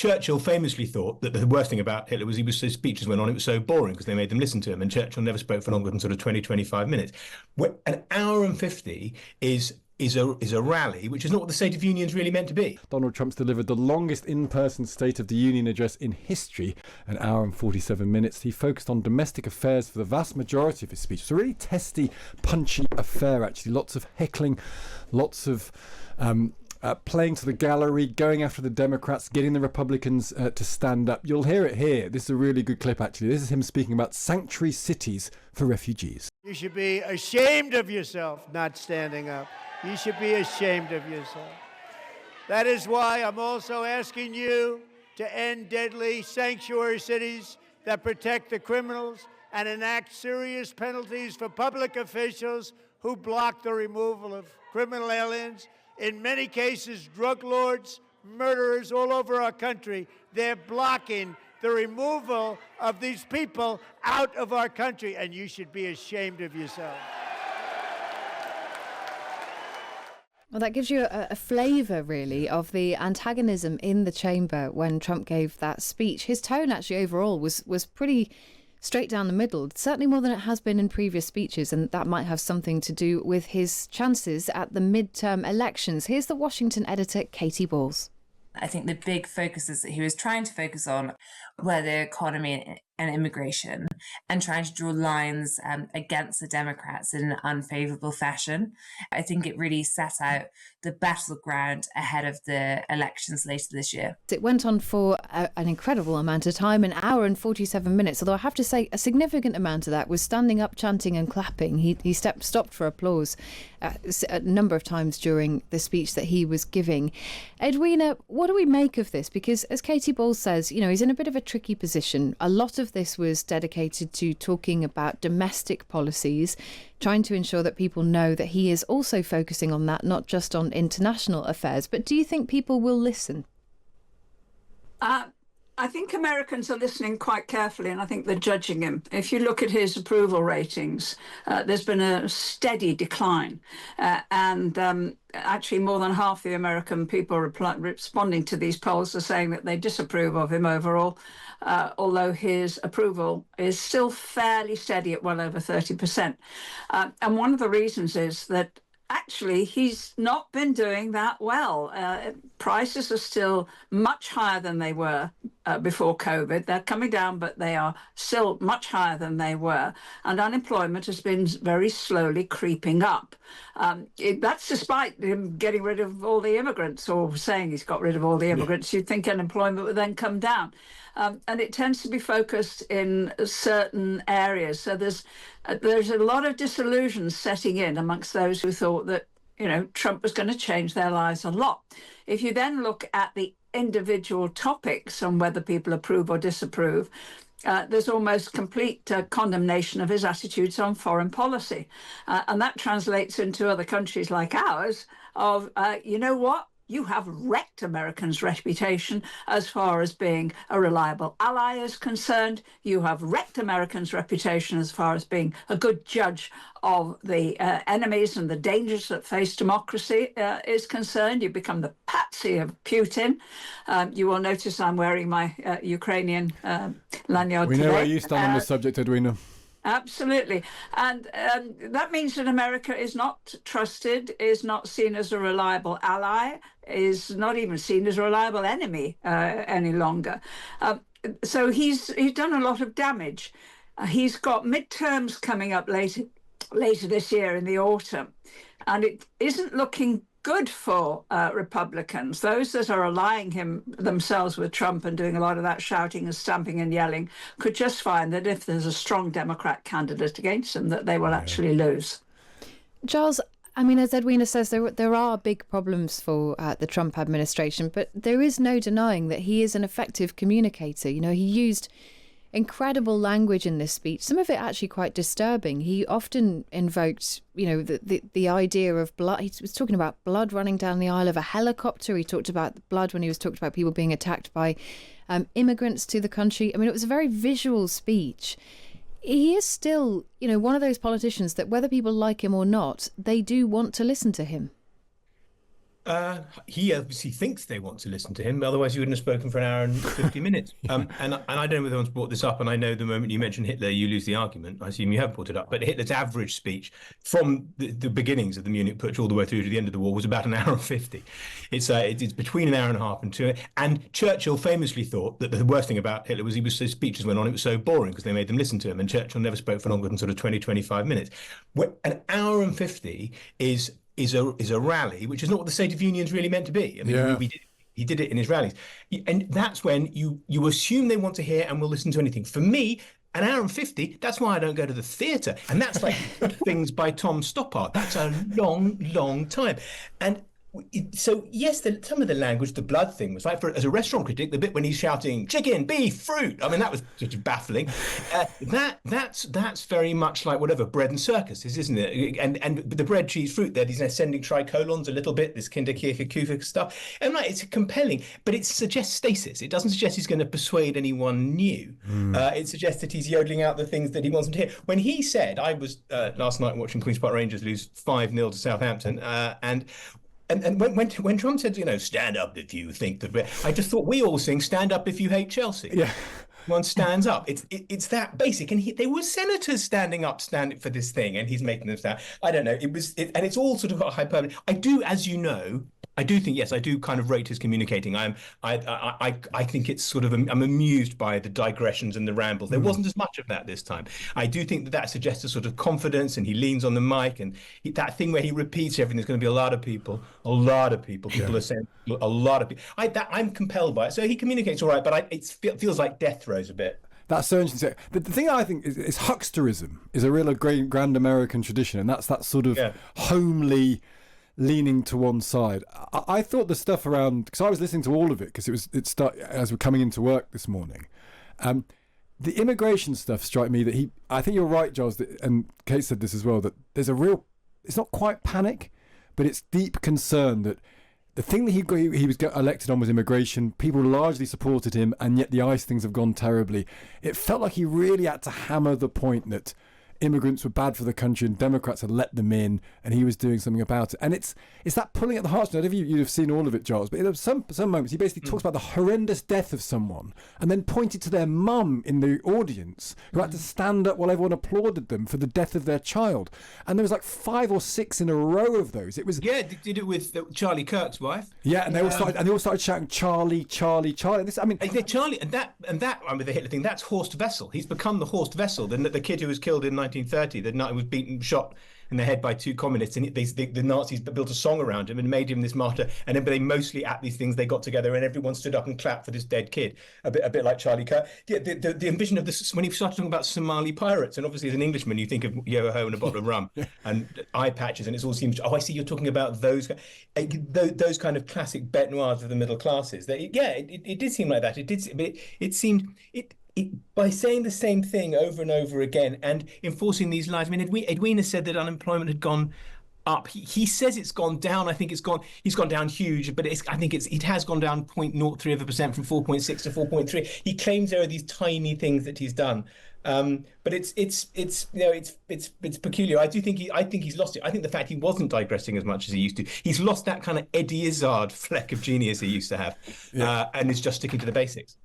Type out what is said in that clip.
Churchill famously thought that the worst thing about Hitler was his speeches went on, it was so boring because they made them listen to him, and Churchill never spoke for longer than sort of 20, 25 minutes. An hour and 50 is a rally, which is not what the State of the Union is really meant to be. Donald Trump's delivered the longest in-person State of the Union address in history, an hour and 47 minutes. He focused on domestic affairs for the vast majority of his speech. It's a really testy, punchy affair, actually. Lots of heckling, lots of playing to the gallery, going after the Democrats, getting the Republicans to stand up. You'll hear it here. This is a really good clip, actually. This is him speaking about sanctuary cities for refugees. You should be ashamed of yourself not standing up. You should be ashamed of yourself. That is why I'm also asking you to end deadly sanctuary cities that protect the criminals and enact serious penalties for public officials who block the removal of criminal aliens. In many cases, drug lords, murderers all over our country, they're blocking the removal of these people out of our country, and you should be ashamed of yourself. Well, that gives you a flavour, really, of the antagonism in the chamber when Trump gave that speech. His tone, actually, overall, was pretty straight down the middle, certainly more than it has been in previous speeches, and that might have something to do with his chances at the midterm elections. Here's the Washington editor, Katie Balls. I think the big focuses that he was trying to focus on were the economy and immigration, and trying to draw lines against the Democrats in an unfavourable fashion. I think it really set out the battleground ahead of the elections later this year. It went on for an incredible amount of time, an hour and 47 minutes, although I have to say a significant amount of that was standing up, chanting and clapping. He stopped for applause a number of times during the speech that he was giving. Edwina, what do we make of this? Because as Katie Ball says, he's in a bit of a tricky position. A lot of this was dedicated to talking about domestic policies, trying to ensure that people know that he is also focusing on that, not just on international affairs. But do you think people will listen? I think Americans are listening quite carefully, and I think they're judging him. If you look at his approval ratings, there's been a steady decline. And actually, more than half the American people responding to these polls are saying that they disapprove of him overall, although his approval is still fairly steady at well over 30%. And one of the reasons is that actually, he's not been doing that well. Prices are still much higher than they were before COVID. They're coming down, but they are still much higher than they were. And unemployment has been very slowly creeping up. That's despite him getting rid of all the immigrants, or saying he's got rid of all the immigrants. You'd think unemployment would then come down. And it tends to be focused in certain areas. So there's a lot of disillusion setting in amongst those who thought that, Trump was going to change their lives a lot. If you then look at the individual topics on whether people approve or disapprove, there's almost complete condemnation of his attitudes on foreign policy. And that translates into other countries like ours of, you know what? You have wrecked Americans' reputation as far as being a reliable ally is concerned. You have wrecked Americans' reputation as far as being a good judge of the enemies and the dangers that face democracy is concerned. You become the patsy of Putin. You will notice I'm wearing my Ukrainian lanyard We know today. where you stand on this subject, Edwina. Absolutely. And that means that America is not trusted, is not seen as a reliable ally, is not even seen as a reliable enemy any longer. So he's done a lot of damage. He's got midterms coming up later this year in the autumn, and it isn't looking good for Republicans. Those that are allying themselves with Trump and doing a lot of that shouting and stamping and yelling could just find that if there's a strong Democrat candidate against them, that they will actually lose. Giles, as Edwina says, there are big problems for the Trump administration, but there is no denying that he is an effective communicator. He used incredible language in this speech, some of it actually quite disturbing. He often invoked, the idea of blood. He was talking about blood running down the aisle of a helicopter. He talked about blood when he was talking about people being attacked by immigrants to the country. It was a very visual speech. He is still, one of those politicians that whether people like him or not, they do want to listen to him. He obviously thinks they want to listen to him, otherwise he wouldn't have spoken for an hour and 50 minutes. And I don't know whether anyone's brought this up, and I know the moment you mention Hitler, you lose the argument. I assume you have brought it up. But Hitler's average speech from the beginnings of the Munich Putsch all the way through to the end of the war was about an hour and 50. It's between an hour and a half and 2. And Churchill famously thought that the worst thing about Hitler was his speeches went on, it was so boring because they made them listen to him. And Churchill never spoke for longer than sort of 20, 25 minutes. An hour and 50 is a rally, which is not what the State of Union's really meant to be. I mean, he did it in his rallies. And that's when you assume they want to hear and will listen to anything. For me, an hour and 50, that's why I don't go to the theatre. And that's like Things by Tom Stoppard. That's a long, long time. And so, yes, some of the language, the blood thing was like, as a restaurant critic, the bit when he's shouting chicken, beef, fruit. I mean, that was just baffling. That's very much like whatever bread and circuses, isn't it? And the bread, cheese, fruit, they're these ascending tricolons a little bit, this Kinderkirche Kufa stuff. And like, it's compelling, but it suggests stasis. It doesn't suggest he's going to persuade anyone new. It suggests that he's yodeling out the things that he wants them to hear. When he said, I was last night watching Queen's Park Rangers lose 5-0 to Southampton, And when Trump said, stand up if you think that, I just thought we all sing "Stand Up If You Hate Chelsea." Yeah, one stands up. It's that basic. And there were senators standing for this thing, and he's making them stand. I don't know. And it's all sort of hyperbole. I do, as you know. I do think, yes, I do kind of rate his communicating. I think it's sort of, I'm amused by the digressions and the rambles. There wasn't as much of that this time. I do think that suggests a sort of confidence, and he leans on the mic, and that thing where he repeats everything. There's going to be a lot of people. People are saying a lot of people. I'm compelled by it. So he communicates all right, but it feels like death throes a bit. That's so interesting. The thing I think is hucksterism is a real grand American tradition, and that's that sort of homely leaning to one side. I thought the stuff around, because I was listening to all of it, because it started as we're coming into work this morning. The immigration stuff struck me that I think you're right, Giles, and Kate said this as well, that there's it's not quite panic, but it's deep concern that the thing that he was elected on was immigration. People largely supported him, and yet the ICE things have gone terribly. It felt like he really had to hammer the point that immigrants were bad for the country and Democrats had let them in, and he was doing something about it. And it's that pulling at the heartstrings. I don't know if you'd have seen all of it, Giles, but in some moments he basically talks about the horrendous death of someone and then pointed to their mum in the audience who had to stand up while everyone applauded them for the death of their child. And there was like 5 or 6 in a row of those. It was they did it with Charlie Kirk's wife. Yeah, and they all started shouting Charlie, Charlie, Charlie. Charlie, and that with the Hitler thing, that's Horst Wessel. He's become the Horst Wessel, the kid who was killed in 1930, the night he was shot in the head by 2 communists, and the Nazis built a song around him and made him this martyr. And then they mostly at these things they got together and everyone stood up and clapped for this dead kid, a bit like Charlie Kirk. Yeah, the envision of this when he started talking about Somali pirates, and obviously as an Englishman you think of Yo-ho and a bottle of rum and eye patches, and it all seems, I see you're talking about those kind of classic bête noirs of the middle classes. It did seem like that. It seemed by saying the same thing over and over again and enforcing these lies. I mean, Edwina said that unemployment had gone up. He says it's gone down. I think he's gone down huge, but I think it has gone down 0.03% from 4.6 to 4.3. He claims there are these tiny things that he's done. But it's peculiar. I think he's lost it. I think the fact he wasn't digressing as much as he used to, he's lost that kind of Eddie Izzard fleck of genius he used to have, and is just sticking to the basics.